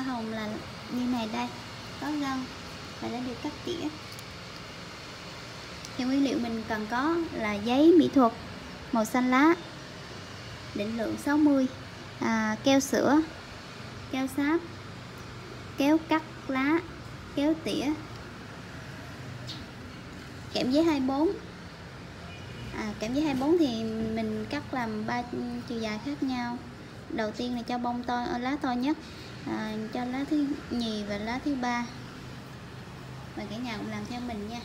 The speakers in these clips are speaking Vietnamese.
hồng là như này đây, có gân và đã được cắt tỉa. Thì nguyên liệu mình cần có là giấy mỹ thuật màu xanh lá định lượng 60, keo sữa, keo sáp, kéo cắt lá, kéo tỉa, kẽm giấy 24. Kẽm giấy 24 thì mình cắt làm 3 chiều dài khác nhau. Đầu tiên là cho bông to, lá to nhất, cho lá thứ nhì và lá thứ ba. Và cả nhà cũng làm theo mình nha.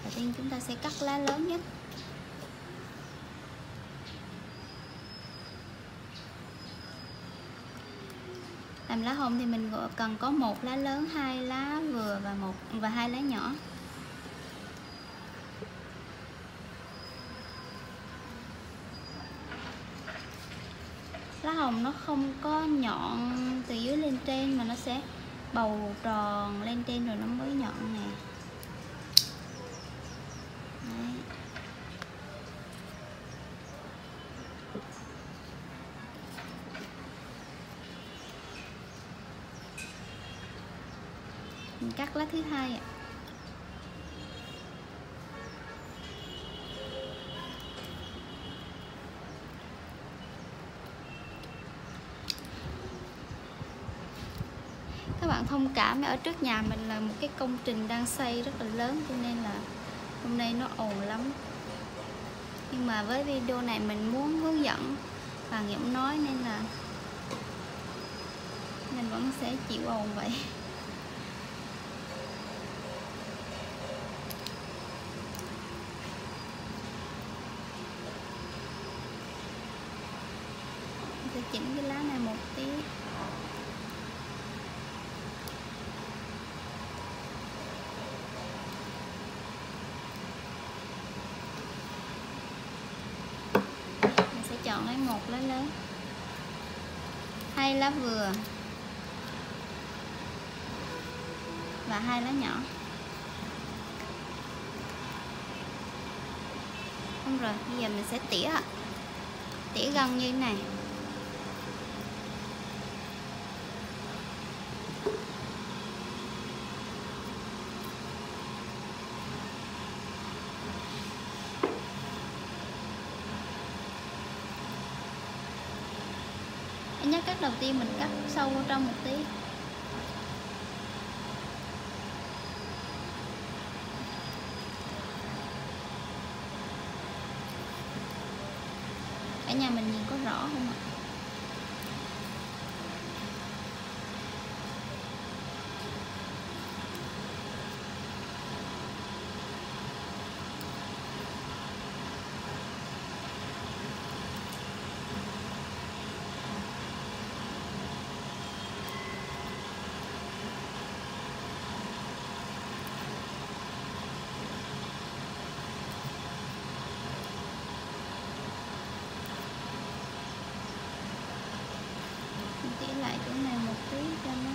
Đầu tiên chúng ta sẽ cắt lá lớn nhất. Làm lá hồng thì mình cần có 1 lá lớn, 2 lá vừa và 2 lá nhỏ. Lá hồng nó không có nhọn từ dưới lên trên mà nó sẽ bầu tròn lên trên rồi nó mới nhọn nè. Đấy. Mình cắt lá thứ hai ạ. Các bạn thông cảm, ở trước nhà mình là một cái công trình đang xây rất là lớn, cho nên là hôm nay nó ồn lắm. Nhưng mà với video này mình muốn hướng dẫn bằng giọng nói nên là mình vẫn sẽ chịu ồn vậy. Mình sẽ chỉnh cái lá này một tí. Chọn lấy 1 lá lớn, 2 lá vừa và 2 lá nhỏ. Xong rồi, bây giờ mình sẽ tỉa gân như thế này. Nhớ cắt đầu tiên mình cắt sâu vào trong một tí. Cả nhà mình nhìn có rõ không ạ? Tỉa lại chỗ này một tí cho nó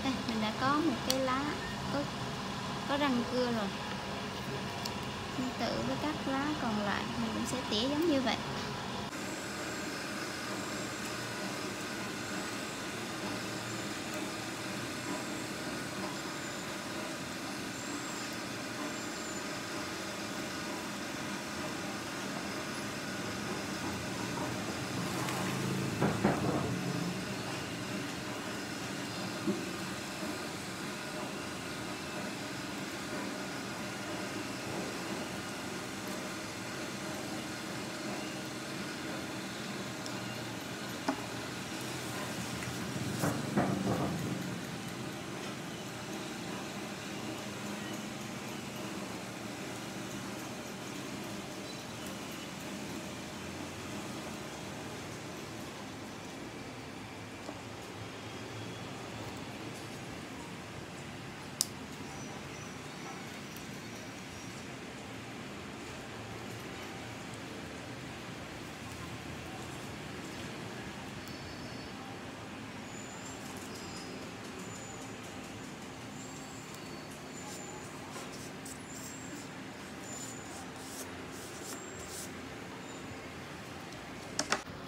đây, mình đã có một cái lá có răng cưa rồi. Tương tự với các lá còn lại mình cũng sẽ tỉa giống như vậy.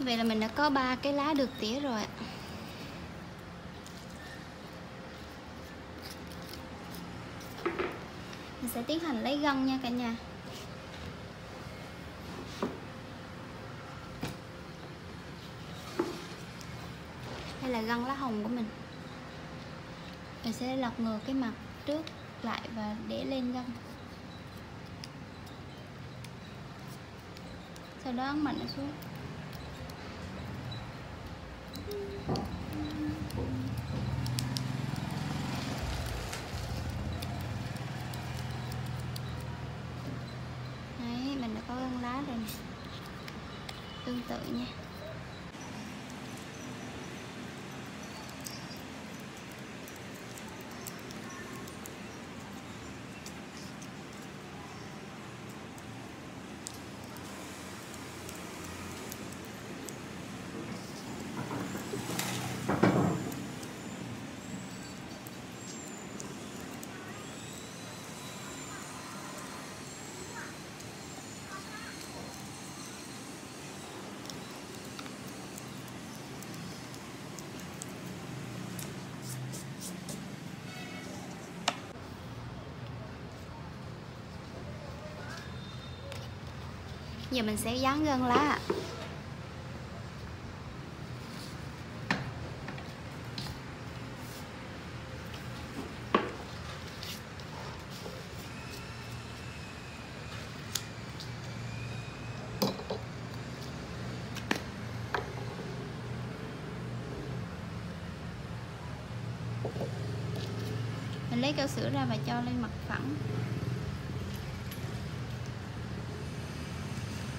Vậy là mình đã có 3 cái lá được tỉa rồi ạ. Mình sẽ tiến hành lấy gân nha cả nhà. Đây là gân lá hồng của mình. Mình sẽ lật ngược cái mặt trước lại và để lên gân. Sau đó ấn mạnh nó xuống. Đấy, mình đã có gân lá rồi nè. Tương tự nha. Giờ mình sẽ dán gân lá ạ. Mình lấy keo sữa ra và cho lên mặt phẳng.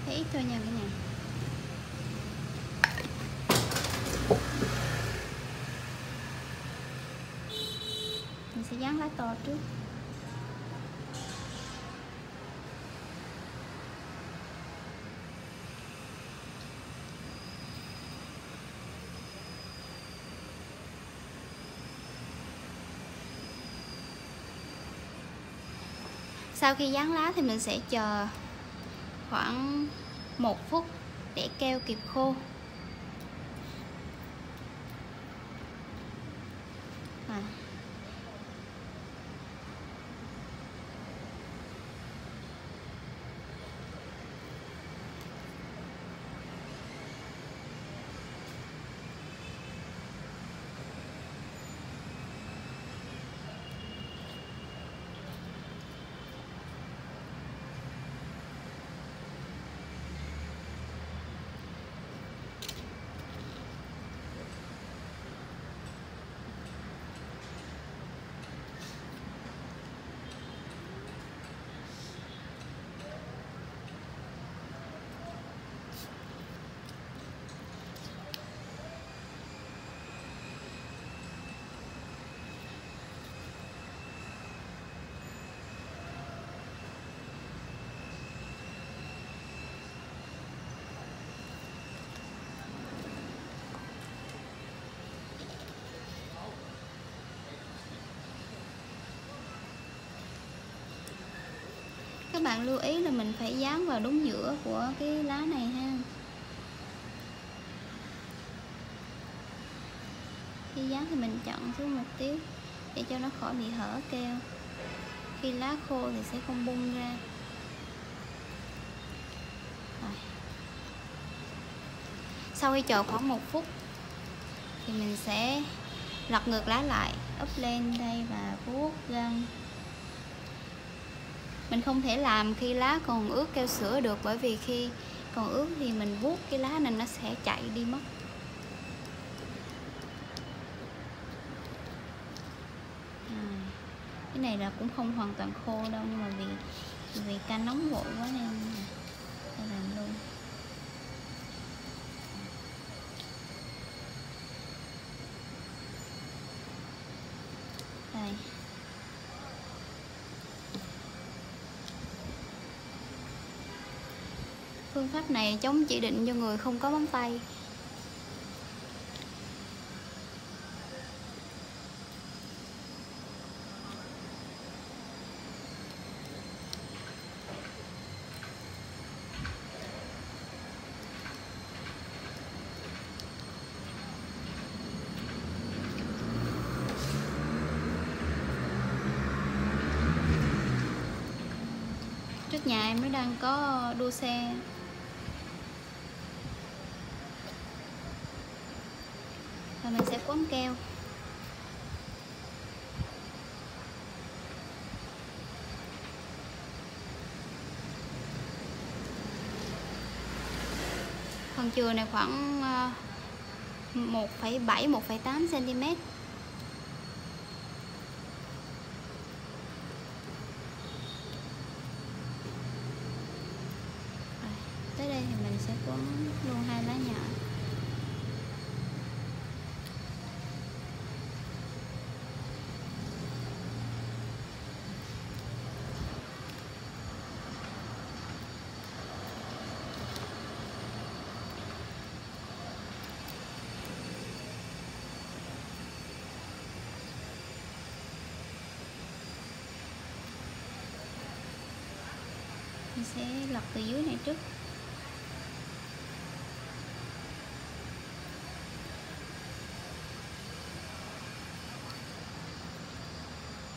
Thế ít thôi nha cả nhà. Mình sẽ dán lá to trước. Sau khi dán lá thì mình sẽ chờ khoảng 1 phút để keo kịp khô. Các bạn lưu ý là mình phải dán vào đúng giữa của cái lá này ha. Khi dán thì mình chặn xuống một tí để cho nó khỏi bị hở keo. Khi lá khô thì sẽ không bung ra. Rồi. Sau khi chờ khoảng 1 phút thì mình sẽ lật ngược lá lại, úp lên đây và vuốt gân. Mình không thể làm khi lá còn ướt keo sữa được, bởi vì khi còn ướt thì mình vuốt cái lá nên nó sẽ chạy đi mất. Cái này là cũng không hoàn toàn khô đâu, nhưng mà vì ca nóng vội quá nên ta làm luôn. Đây. Phương pháp này chống chỉ định cho người không có móng tay. Trước nhà em nó đang có đua xe. Và mình sẽ quấn keo. Phần chừa này khoảng 1,7 1,8 cm. Tới đây thì mình sẽ quấn luôn 2 lá nhỏ. Mình sẽ lọc từ dưới này trước.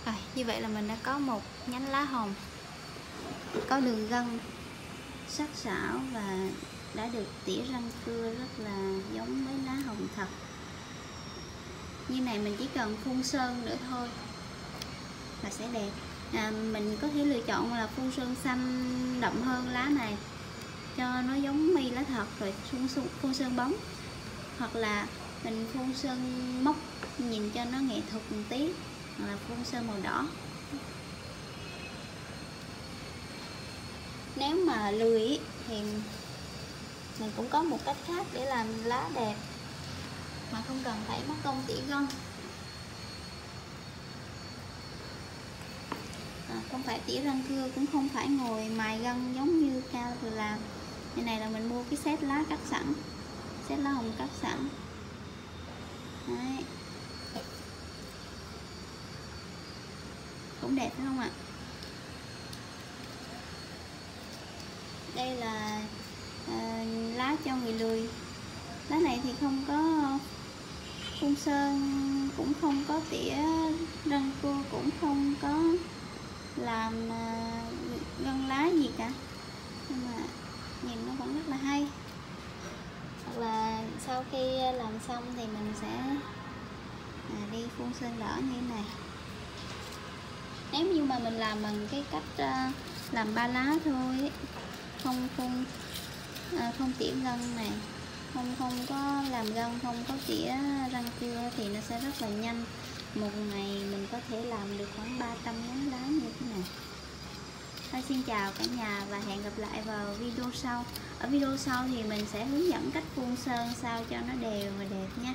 Rồi, như vậy là mình đã có một nhánh lá hồng có đường gân sắc sảo và đã được tỉa răng cưa rất là giống với lá hồng thật. Như này mình chỉ cần phun sơn nữa thôi là sẽ đẹp. Mình có thể lựa chọn là phun sơn xanh đậm hơn lá này cho nó giống mi lá thật, rồi phun sơn bóng, hoặc là mình phun sơn mốc nhìn cho nó nghệ thuật một tí, hoặc là phun sơn màu đỏ. Nếu mà lười thì mình cũng có một cách khác để làm lá đẹp mà không cần phải mất công tỉa gân. Không phải tỉa răng cưa, cũng không phải ngồi mài gân giống như Cao vừa làm. Cái này là mình mua cái set lá cắt sẵn, set lá hồng cắt sẵn. Đấy. Cũng đẹp phải không ạ? Đây là lá cho người lười. Lá này thì không có phun sơn, cũng không có tỉa răng cưa, cũng không có làm gân lá gì cả, nhưng mà nhìn nó vẫn rất là hay. Hoặc là sau khi làm xong thì mình sẽ đi phun sơn đỏ như thế này. Nếu như mà mình làm bằng cái cách làm 3 lá thôi, không tỉa gân này, không có làm gân, không có tỉa răng cưa thì nó sẽ rất là nhanh. Một ngày mình có thể làm được khoảng 300 nhánh lá như thế này. Xin chào cả nhà và hẹn gặp lại vào video sau. Ở video sau thì mình sẽ hướng dẫn cách phun sơn sao cho nó đều và đẹp nha.